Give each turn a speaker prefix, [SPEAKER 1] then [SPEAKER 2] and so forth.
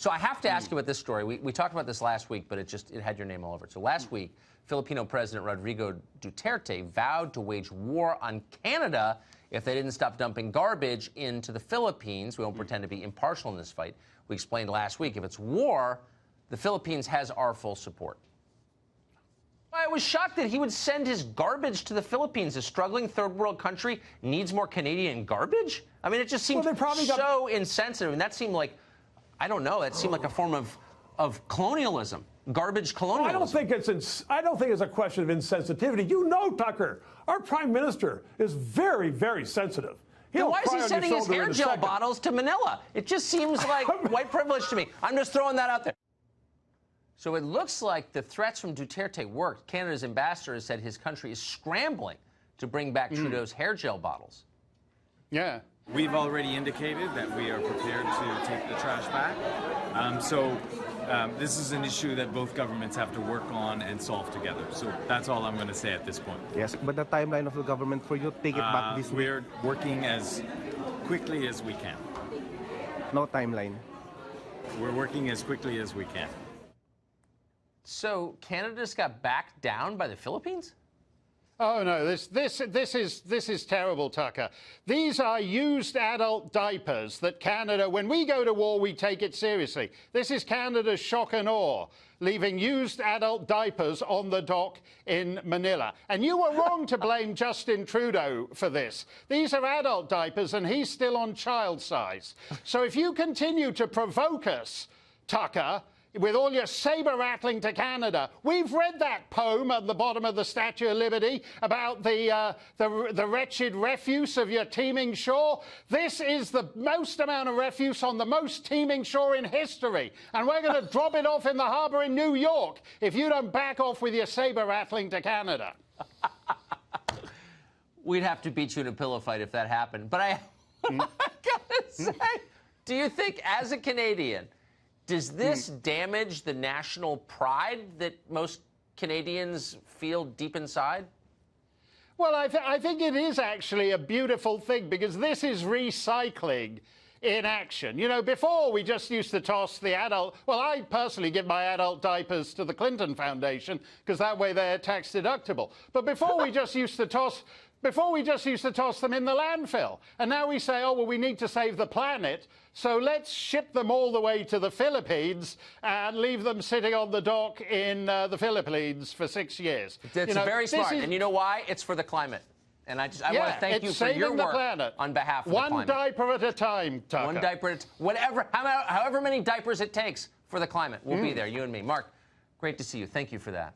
[SPEAKER 1] So I have to ask you about this story. We talked about this last week, but it had your name all over it. So last week, Filipino President Rodrigo Duterte vowed to wage war on Canada if they didn't stop dumping garbage into the Philippines. We won't pretend to be impartial in this fight. We explained last week, if it's war, the Philippines has our full support. I was shocked that he would send his garbage to the Philippines. A struggling third world country needs more Canadian garbage? I mean, it just seemed so insensitive. And that seemed like, I don't know, that seemed like a form of colonialism, garbage colonialism.
[SPEAKER 2] I don't think it's a question of insensitivity. You know, Tucker, our prime minister is very, very sensitive.
[SPEAKER 1] Then why is he sending his hair gel bottles to Manila? It just seems like white privilege to me. I'm just throwing that out there. So it looks like the threats from Duterte worked. Canada's ambassador has said his country is scrambling to bring back Trudeau's hair gel bottles.
[SPEAKER 3] Yeah.
[SPEAKER 4] We've already indicated that we are prepared to take the trash back. This is an issue that both governments have to work on and solve together. So that's all I'm going to say at this point.
[SPEAKER 5] Yes, but the timeline of the government for you to take it back this week?
[SPEAKER 4] We're working as quickly as we can.
[SPEAKER 5] No timeline.
[SPEAKER 4] We're working as quickly as we can.
[SPEAKER 1] So Canada just got backed down by the Philippines?
[SPEAKER 3] Oh no, this is terrible, Tucker. These are used adult diapers that Canada, when we go to war, we take it seriously. This is Canada's shock and awe, leaving used adult diapers on the dock in Manila. And you were wrong to blame Justin Trudeau for this. These are adult diapers and he's still on child size. So if you continue to provoke us, Tucker, with all your saber-rattling to Canada. We've read that poem at the bottom of the Statue of Liberty about the wretched refuse of your teeming shore. This is the most amount of refuse on the most teeming shore in history. And we're going to drop it off in the harbor in New York if you don't back off with your saber-rattling to Canada.
[SPEAKER 1] We'd have to beat you in a pillow fight if that happened. But I gotta say, do you think, as a Canadian, does this damage the national pride that most Canadians feel deep inside?
[SPEAKER 3] Well, I think it is actually a beautiful thing because this is recycling in action. You know, before we just used to toss the adult, well, I personally give my adult diapers to the Clinton Foundation because that way they're tax deductible. But before we just used to toss them in the landfill. And now we say, oh, well, we need to save the planet, so let's ship them all the way to the Philippines and leave them sitting on the dock in the Philippines for 6 years.
[SPEAKER 1] It's very smart. And you know why? It's for the climate. And I want to thank you for your work on behalf of the climate.
[SPEAKER 3] One diaper at a time, Tucker.
[SPEAKER 1] One diaper at a time. However many diapers it takes for the climate. We'll be there, you and me. Mark, great to see you. Thank you for that.